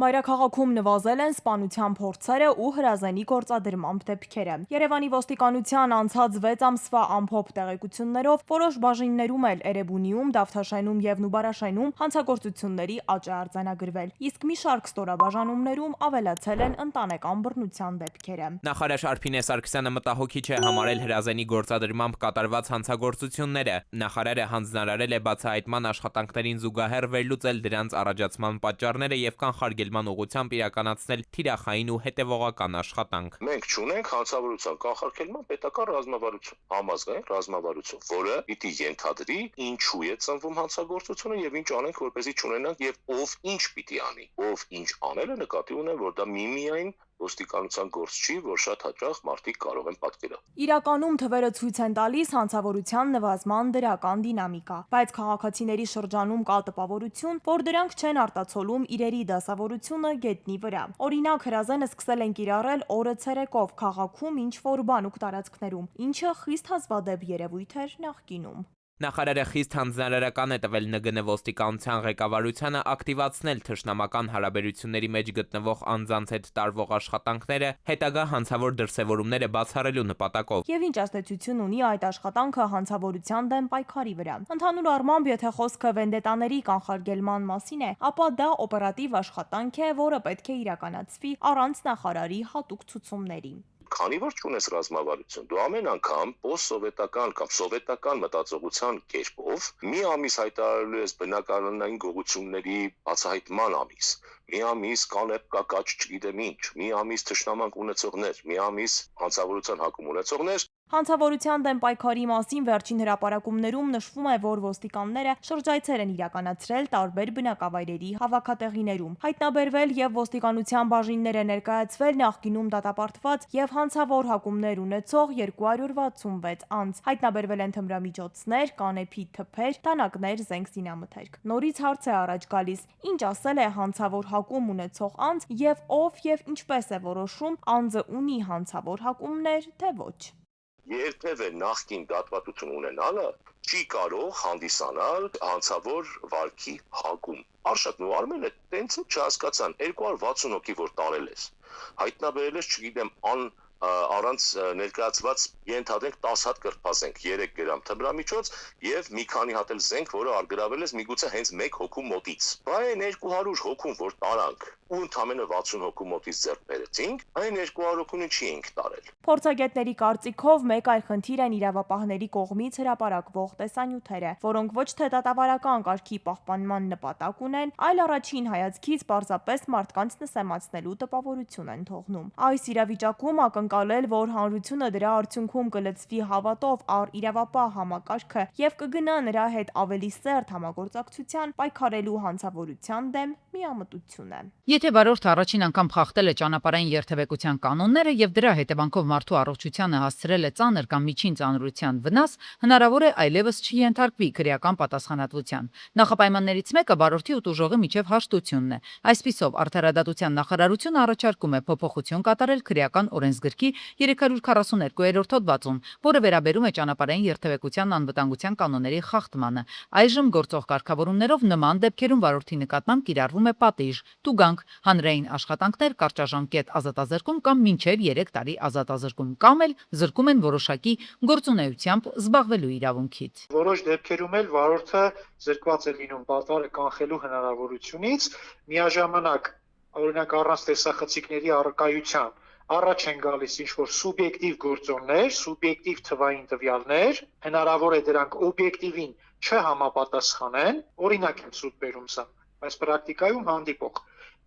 Մայրաքաղաքում նվազել են սպանության փորձերը ու հրազենի գործադրմամբ դեպքերը։ Երևանի ոստիկանության անցած 6 ամսվա ամփոփ տեղեկություններով որոշ բաժիններում էլ Էրեբունիում, Դավթաշենում և Նուբարաշենում հանցագործությունների աճ է արձանագրվել, իսկ մի շարք ստորաբաժանումներում ավելացել են ընտանեկան բռնության դեպքերը։ Նախարար Արփինե Սարգսյանը մտահոգիչ է համարել հրազենի գործադրմամբ կատարված հանցագործությունները։ Նախարարը հանձնարարել է բացահայտման աշխատանքներին զուգահեռ վերլուծել դրանց առաջացման պատճառները և կանխարգելման ուղղությամբ իրականացնել թիրախային ու հետևողական աշխատանք։ Մենք չունենք հանցավորության կանխարգելման պետական ռազմավարություն, համազգային ռազմավարություն, որը պիտի ենթադրի ինչու է ծնվում հանցագործությունը եւ ինչ անենք, որպեսզի չունենանք եւ ով ինչ պիտի անի։ Ով ինչ անելը նկատի ունեն, որ դա միմիայն ոստիկանության գործ չի, որ շատ հաճախ մարդիկ կարող են պատկերել։ Իրականում թվերը ցույց են տալիս հանցավորության նվազման դրական դինամիկա, բայց քաղաքացիների շրջանում կա տպավորություն, որ դրանք չեն արտացոլում իրերի դասավորությունը գետնի վրա։ Օրինակ, հրազենը սկսել են կիրառել օրը ցերեկով քաղաքում ինչ-որ բանուկ տարածքներում, ինչը խիստ հազվադեպ երևույթ էր նախկինում։ Նախարարը խիստ հանձնարարական է տվել ՆԳՆ ոստիկանության ղեկավարությանը ակտիվացնել թշնամական հարաբերությունների մեջ գտնվող անձանց հետ տարվող աշխատանքները հետագա հանցավոր դրսևորումները բացառելու նպատակով։ Եվ ինչ ազդեցություն ունի այդ աշխատանքը հանցավորության դեմ պայքարի վրա։ Ընդհանուր առմամբ, եթե խոսքը վենդետաների կանխարգելման մասին է, ապա դա օպերատիվ աշխատանք է, որը պետք է իրականացվի առանց նախարարի հատուկ ցուցումների։ Քանի որ չունես ռազմավարություն, դու ամեն անգամ post-սովետական կամ սովետական մտածողության կերպով մի ամիս հայտարարելու ես բնակարանային գողությունների բացահայտման ամիս, մի ամիս կանեպ կակաչ չգիտեմ ինչ, մի ամիս թշնամանք ունեցողներ, մի ամիս հանցավորության հակում ունեցողներ։ Հանցավորության դեմ պայքարի մասին վերջին հրապարակումներում նշվում է, որ ոստիկանները շրջայցեր են իրականացրել տարբեր բնակավայրերի հավաքատեղիներում, հայտնաբերվել եւ ոստիկանության բաժիններ է ներկայացվել նախկինում դատապարտված եւ հանցավոր հակումներ ունեցող 266 անձ, հայտնաբերվել են թմրամիջոցներ, կանեփի թփեր, տանակներ, զենք զինամթերք։ Նորից հարց է առաջ գալիս. ինչ ասել է հանցավոր հակում ունեցող անձ եւ ով եւ ինչպես է որոշում անձը ունի հանցավոր հակումներ, թե ոչ։ Երբևէ նախկին դատվատություն ունենալը չի կարող հանդիսանալ հանցավոր վարքի հակում։ Արշակն ու Արմենը տենց չհասկացան 260 հոգի որ տարել ես։ Հայտնաբերել ես, չգիտեմ, առանց ներկայացված ենթադրենք 10 հատ կրթփազենք, 3 գրամ թմրամիջոց եւ մի քանի հատ էլ զենք, որը արգրավել ես միգուցե հենց 1 հոգու մոտից։ Այն 200 հոգուն որ տարանք ու ընդամենը 60 հոգու մոտից ձեռք բերեցինք, այն 200 հոգուն չի ենք տարել։ Փորձագետների կարծիքով մեկ այլ խնդիր են իրավապահների կողմից հրապարակվող տեսանյութերը, որոնք ոչ թե դատավարական կարգի պահպանման նպատակ ունեն, այլ առաջին հայացքից պարզապես մարդկանց նսեմացնելու տպավորություն են թողնում։ Այս իրավիճակում ակնկալել, որ հանրությունը դրա արդյունքում կլծվի հավատով առ իրավապահ համակարգը եւ կգնա նրա հետ ավելի սերտ համագործակցության, պայքարելու հանցավորության դեմ միամտություն է։ Եթե վարորդը առաջին անգամ խախտել է ճանապարհային երթևեկության կանոնները եւ դրա հետևանքով մարդու առողջությանը հասցրել է ծանր կամ միջին ծանրության վնաս, հնարավոր է այլևս չենթարկվի քրեական պատասխանատվության։ Նախապայմաններից մեկը վարորդի ու տուժողի միջև հաշտությունն է։ Այսպիսով, Արդարադատության նախարարությունը առաջարկում է փոփոխություն կատարել քրեական օրենսգրքի 342-րդ հոդվածում, որը վերաբերում է ճանապարհային երթևեկության անվտանգության կանոնների խախտմանը։ Այժմ գործող կարգավորումներով նման դեպքերում վարորդի նկատմամբ կիրառվում է պատիժ, տուգանք, հանրային աշխատանքներ, կարճաժամկետ ազատազրկում կամ մինչև 3 տարի ազատազրկում, կամ էլ զրկում են որոշակի գործունեությամբ զբաղվելու իրավունքից։ Որոշ դեպքերում էլ վարորդը զրկված է լինում պատվարը կանխելու հնարավորությունից, միաժամանակ, օրինակ առանց տեսախցիկների առկայության առաջ են գալիս ինչ-որ սուբյեկտիվ գործոններ, սուբյեկտիվ թվային տվյալներ, հնարավոր է դրանք օբյեկտիվին չհամապատասխանեն, օրինակ եմ ցույց բերում սա, բայց պրակտիկայում հանդիպող,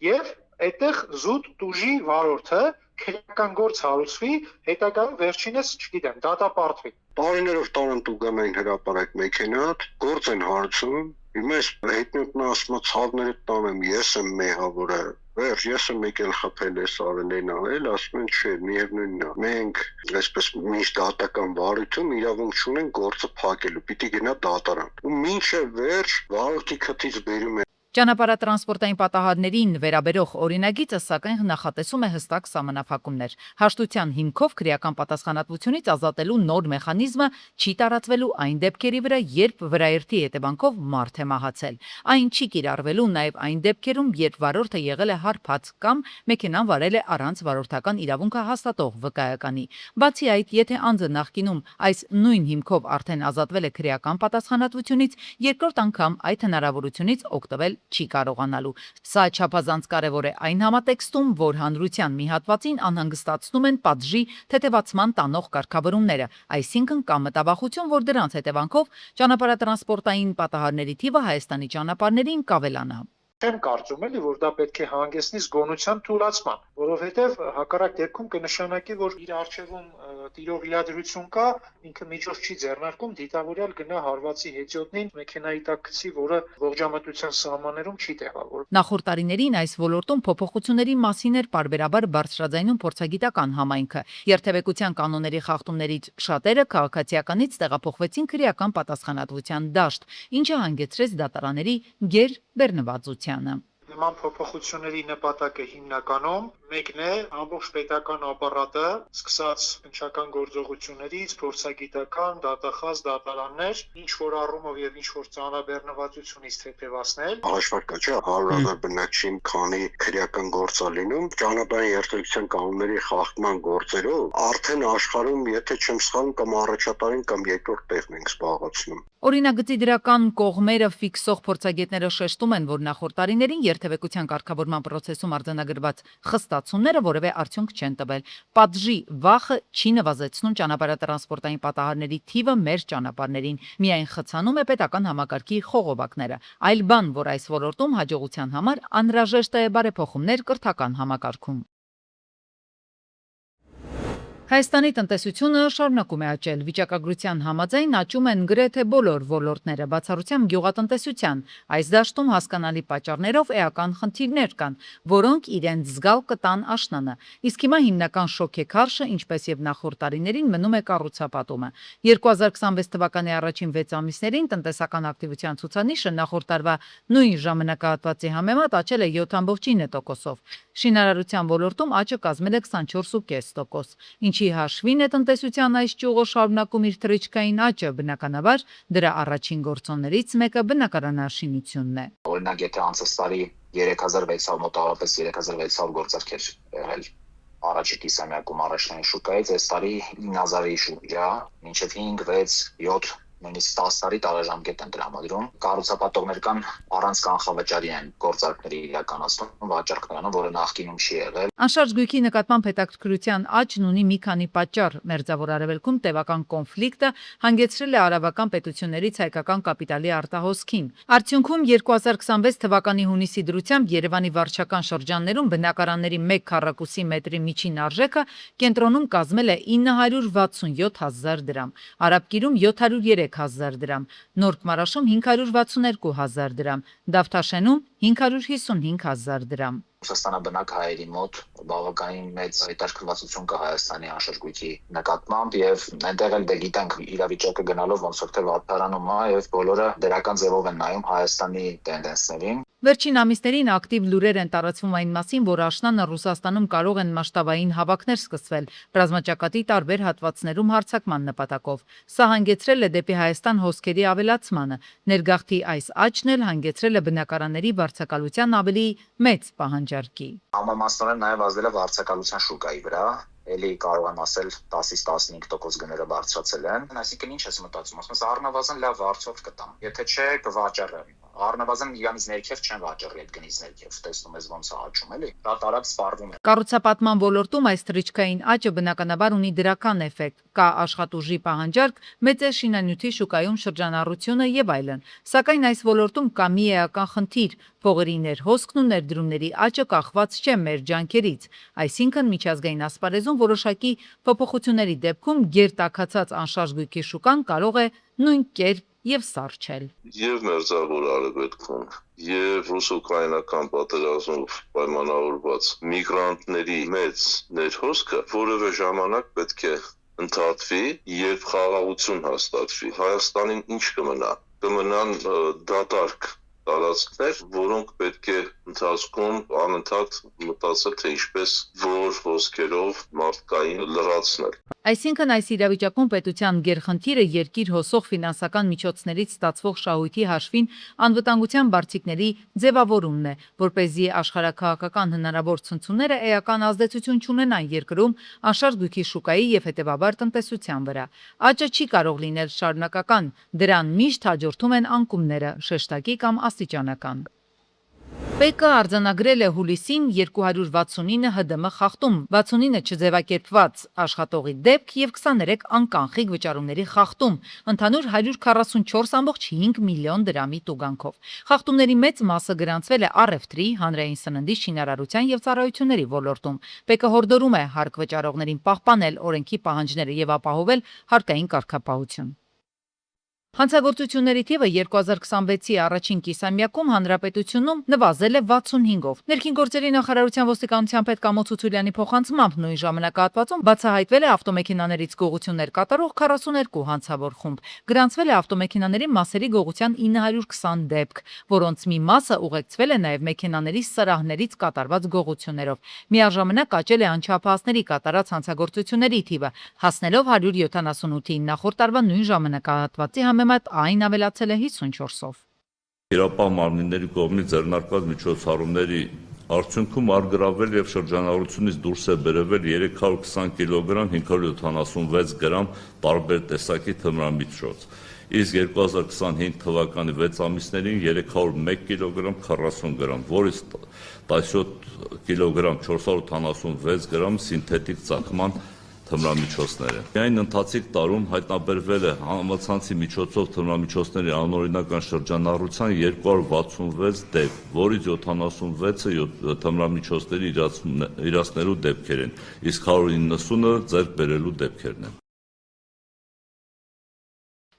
եւ այդտեղ զուտ տուժի վարորդը, քրեական գործ հարուցվի, հետագայում վերջինս, չգիտեմ, դատապարտվի։ Տարիներով տանեմ տուգանային հրապարակ մեքենա, գործ են հարցում, հիմա այս հետնորդն ասում է ցավները տանեմ, ես եմ մեհավորը, վերջ, ես եմ եկել խփել ես արելեն արել, ասում են չէ, միևնույնն է։ Մենք այսպես միշտ դատական վարույթում իրավունք չունենք գործը փակելու, պիտի գնա դատարան։ Ու մինչև վերջ վարորդի քթից բերում Ճանապարհատրանսպորտային պատահարներին վերաբերող օրինագիծը սակայն նախատեսում է հստակ սահմանափակումներ։ Հաշտության հիմքով քրեական պատասխանատվությունից ազատելու նոր մեխանիզմը չի տարածվելու այն դեպքերի վրա, երբ վրաերթի հետևանքով մարդ է մահացել։ Այն չի կիրառվելու նաև այն դեպքերում, երբ վարորդը եղել է հարբած կամ մեքենան վարել է առանց վարորդական իրավունքը հաստատող վկայականի։ Բացի այդ, եթե անձը նախկինում այս նույն հիմքով արդեն ազատվել է քրեական պատասխանատվությունից, երկրորդ անգամ այդ հնարավորությունից օգտվել չի կարողանալու։ Սա չափազանց կարևոր է այն համատեքստում, որ հանրության մի հատվածին անհանգստացնում են պատժի թեթևացման տանող կարգավորումները, այսինքն կա մտավախություն, որ դրանց հետևանքով ճանապարհատրանսպորտային պատահարների թիվը Հայաստանի ճանապարհներին կավելանա։ Չեմ կարծում էլի, որ դա պետք է հանգեցնի զգոնության թուլացման, որովհետև հակառակ դեպքում կնշանակի, որ իր առջևում տիրող իրադրություն կա, ինքը միջոց չի ձեռնարկում դիտավորյալ գնա հարվածի հետիոտնին մեքենայի տակ գցի, որը ողջամտության սահմաններում չի տեղավորվում։ Նախորդ տարիներին այս ոլորտում փոփոխությունների մասին էր պարբերաբար բարձրաձայնում փորձագիտական համայնքը։ Երթևեկության կանոնների խախտումներից շատերը քաղաքացիականից տեղափոխվեցին քրեական պատասխանատվության դաշտ, ինչը հանգեցրեց դատարանների գերբեռնվածությանը։ Նման փոփոխությունների նպատակը հիմնականում մեկն է ամբողջ պետական ապարատը, սկսած քննչական գործողություններից, փորձագիտական, դատախազ, դատարաններ, ինչ որ առումով եւ ինչ որ ծանրաբեռնվածությունից թեթևացնել։ Հաշվարկա չէ 100,000 բնակչին քանի քրեական գործ է լինում, ճանապարհային երթևեկության կանոնների խախտման գործերով արդեն աշխարհում, եթե չեմ սխալվում, կամ առաջատարին կամ երկրորդ տեղն ենք զբաղեցնում։ Օրինագծի դրական կողմերը ֆիքսող փորձագետները շեշտում են, որ նախորդ տարիներին երթևեկության կարգավորման process-ում արձանագրված խստացումները որևէ արդյունք չեն տվել։ Պատժի վախը չի նվազեցնում ճանապարհատրանսպորտային պատահարների թիվը մեր ճանապարհներին, միայն խցանում է պետական համակարգի խողովակները։ Այլ բան, որ այս ոլորտում հաջողության համար անհրաժեշտ է բարեփոխումներ կրթական համակարգում։ Հայաստանի տնտեսությունը շարունակում է աճել։ Վիճակագրության համաձայն աճում են գրեթե բոլոր ոլորտները, բացառությամբ գյուղատնտեսության։ Այս դաշտում հասկանալի պատճառներով էական խնդիրներ կան, որոնք իրենց զգալ կտան աշնանը։ Իսկ հիմա հիմնական շոկեքարշը, ինչպես եւ նախորդ տարիներին, մնում է կառուցապատումը։ 2026 թվականի առաջին 6 ամիսներին տնտեսական ակտիվության ցուցանիշը նախորդ տարվա նույն ժամանակահատվածի համեմատ աճել է 7.9%-ով։ Շինարարության ոլորտում աճը կազմել է 24.5%։ Ինչի հաշվին է տնտեսության այս ճյուղը շարունակում իր թռիչքային աճը, բնականաբար դրա առաջին գործոններից մեկը բնակարանաշինությունն է։ Օրինակ, եթե անցած տարի 3600 մոտավորապես 3600 գործարք էր եղել առաջի կիսամյակում առաջնային շուկայից, այս տարի 9000-ի շուրջ է, մինչև 5, 6, 7 նույնիսկ 10 տարի տարաժամկետ են տրամադրում։ Կառուցապատողներ կան առանց կանխավճարի են գործարքների իրականացնում վաճառքներանում, որը նախկինում չի եղել։ Անշարժ գույքի նկատմամբ հետաքրքրության աճն ունի մի քանի պատճառ։ Մերձավոր Արևելքում տևական կոնֆլիկտը հանգեցրել է արաբական պետություններից հայկական կապիտալի արտահոսքին։ Արդյունքում 2026 թվականի հունիսի դրությամբ Երևանի վարչական շրջաններում բնակարանների 1 քառակուսի մետրի միջին արժեքը կենտրոնում կազմել է 967,000 դրամ, Արաբկիրում 703,000 դրամ, Նորք Մարաշում 562,000 դրամ, Դավթաշենում 555,000 դրամ։ Ռուսաստանաբնակ հայերի մոտ բավականին մեծ հետաքրքրվածություն կա Հայաստանի անշարժույթի նկատմամբ եւ այնտեղ էլ գիտենք իրավիճակը գնալով ոնց որ թե վատթարանում է եւ բոլորը դրական ձևով են նայում Հայաստանի տենդենսներին։ Վերջին ամիսներին ակտիվ լուրեր են տարածվում այն մասին, որ աշնանը Ռուսաստանում կարող են մասշտաբային հավաքներ սկսվել ռազմաճակատի տարբեր հատվածներում հարձակման նպատակով։ Սա հանգեցրել է դեպի Հայաստան հոսքերի ավելացմանը։ Ներգաղթի այս աճն էլ հանգեցրել է բնակարանների վարձակալության ավելի մեծ պահանջարկի։ Համամասնորեն նաև ազդել է վարձակալության շուկայի վրա։ Էլի կարող եմ ասել 10-ից 15% գները բարձրացել են։ Այսինքն ինչ ես մտածում, ասում ես առնվազն լավ վարձով կտամ։ Եթե չէ, կվաճառեմ։ Առնվազն իրանից ներքև չեն վաճառի այդ գնից ներքև, տեսնում ես ոնց է աճում, էլի։ Շատ արագ սպառվում է։ Կառուցապատման ոլորտում այս թռիչքային աճը բնականաբար ունի դրական էֆեկտ։ Կա աշխատուժի պահանջարկ, մեծ է շինանյութի շուկայում շրջանառությունը եւ այլն։ Սակայն այս ոլորտում կա մի էական խնդիր՝ փողերի ներհոսքն ու ներդրումների աճը կախված չէ մեր ջանքերից։ Այսինքն միջազգային ասպարեզում որոշակի փոփոխությունների դեպքում գերտաքացած անշարժ գույքի շուկան կարող է նույն կերպ եւ սառչել։ Եվ Մերձավոր Արևելքում, եւ ռուս-ուկրաինական պատերազմով պայմանավորված միգրանտների մեծ ներհոսքը որևէ ժամանակ պետք է ընդհատվի, երբ խաղաղություն հաստատվի։ Հայաստանին ինչ կմնա։ Կմնան դատարկ տարածքներ, որոնք պետք է ընթացքում անընդհատ մտածել, թե ինչպես որ ոսկերով մարդկային լրացնել։ Այսինքն այս իրավիճակում պետության գերխնդիրը երկիր հոսող ֆինանսական միջոցներից ստացվող շահույթի հաշվին անվտանգության բարձիկների ձևավորումն է, որպեսզի աշխարհաքաղաքական հնարավոր ցնցումները էական ազդեցություն չունենան երկրում անշարժ գույքի շուկայի եւ հետեւաբար տնտեսության վրա։ Աճը չի կարող լինել շարունակական, դրան միշտ հաջորդում են անկումները, շեշտակի կամ աստիճանական։ ՊԿ արձանագրել է հուլիսին 269 ՀԴՄ խախտում, 69 չձևակերպված աշխատողի դեպք եւ 23 անկանխիկ վճարումների խախտում, ընդհանուր 144.5 միլիոն դրամի տուգանքով։ Խախտումների մեծ մասը գրանցվել է առևտրի, հանրային սննդի, շինարարության եւ ծառայությունների ոլորտում։ ՊԿ հորդորում է հարկ վճարողներին պահպանել օրենքի պահանջները եւ ապահովել հարկային կարգապահություն։ Հանցագործությունների թիվը 2026-ի առաջին կիսամյակում հանրապետությունում նվազել է 65-ով։ Ներքին գործերի նախարարության ոստիկանության պետ Կամո Ցուցուլյանի փոխանցմամբ նույն ժամանակահատվածում բացահայտվել է ավտոմեքենաներից գողություններ կատարող 42 հանցավոր խումբ։ Գրանցվել է ավտոմեքենաների մասերի գողության 920 դեպք, որոնց մի մասը ուղեկցվել է նաև մեքենաների սրահներից կատարված գողություններով։ Միաժամանակ աճել է անչափահասների կատարած հանցագործությունների թիվը, հասնելով 178-ի նախորդ տարվա նույն ժամանակահատվածի համեմատ այն ավելացել է 54-ով։ Իրապահ մարմինների կողմից ձեռնարկված միջոցառումների արդյունքում արգրավել եւ շրջանառությունից դուրս է բերվել 320 կիլոգրամ 576 գրամ տարբեր տեսակի թմրամիջոց, իսկ 2025 թվականի 6 ամիսներին 301 կիլոգրամ 40 գրամ, որից 17 կիլոգրամ 486 գրամ սինթետիկ ծագման թմրամիջոցները։ Միայն ընթացիկ տարում հայտնաբերվել է համացանցի միջոցով թմրամիջոցների անօրինական շրջանառության 266 դեպք, որից 76-ը թմրամիջոցների իրացնելու դեպքեր են, իսկ 190-ը ձեռք բերելու դեպքերն են։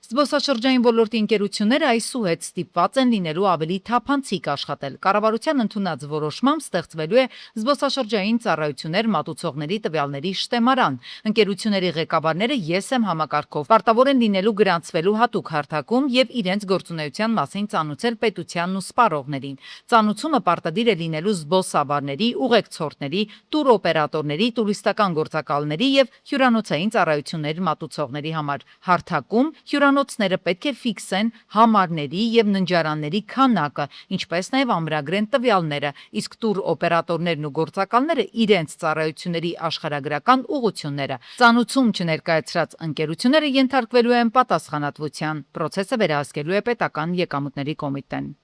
Զբոսաշրջային ոլորտի ընկերությունները այսուհետ ստիպված են լինելու ավելի թափանցիկ աշխատել։ Կառավարության ընդունած որոշմամբ ստեղծվելու է զբոսաշրջային ծառայություններ մատուցողների տվյալների շտեմարան։ Ընկերությունների ղեկավարները ԵՍ-մ համակարգով պարտավոր են լինելու գրանցվելու հատուկ հարթակում եւ իրենց գործունեության մասին ծանուցել պետությանն ու սպառողներին։ Ծանուցումը պարտադիր է լինելու զբոսավարների, ուղեկցորդների, տուրօպերատորների, տուրիստական գործակալների եւ հյուրանոցային ծառայություններ մատուցողների համար։ Հարթակում հյուրանոցները պետք է ֆիքսեն համարների եւ ննջարանների քանակը, ինչպես նաեւ ամրագրեն տվյալները, իսկ տուր օպերատորներն ու գործակալները իրենց ծառայությունների աշխարհագրական ուղղությունները։ Ծանուցում չներկայացրած ընկերությունները ենթարկվելու են պատասխանատվության։ Պրոցեսը վերահսկելու է պետական եկամուտների կոմիտեն։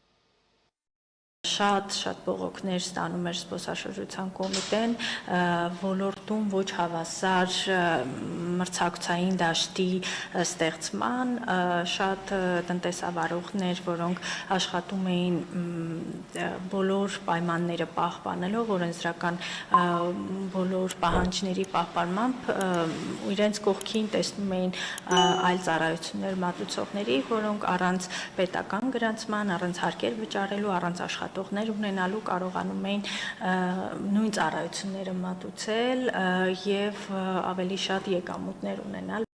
Շատ բողոքներ ստանում էր զբոսաշրջության կոմիտեն, ոլորտում ոչ հավասար մրցակցային դաշտի ստեղծման, շատ տնտեսավարողներ, որոնք աշխատում էին բոլոր պայմանները պահպանելով, օրենսդրական բոլոր պահանջների պահպանմամբ, իրենց կողքին տեսնում էին այլ ծառայություններ մատուցողների, որոնք առանց պետական գրանցման, առանց հարկեր վճարելու, առանց աշխատողներ ունենալու կարողանում էին նույն ծառայությունները մատուցել եւ ավելի շատ եկամուտներ ունենալ։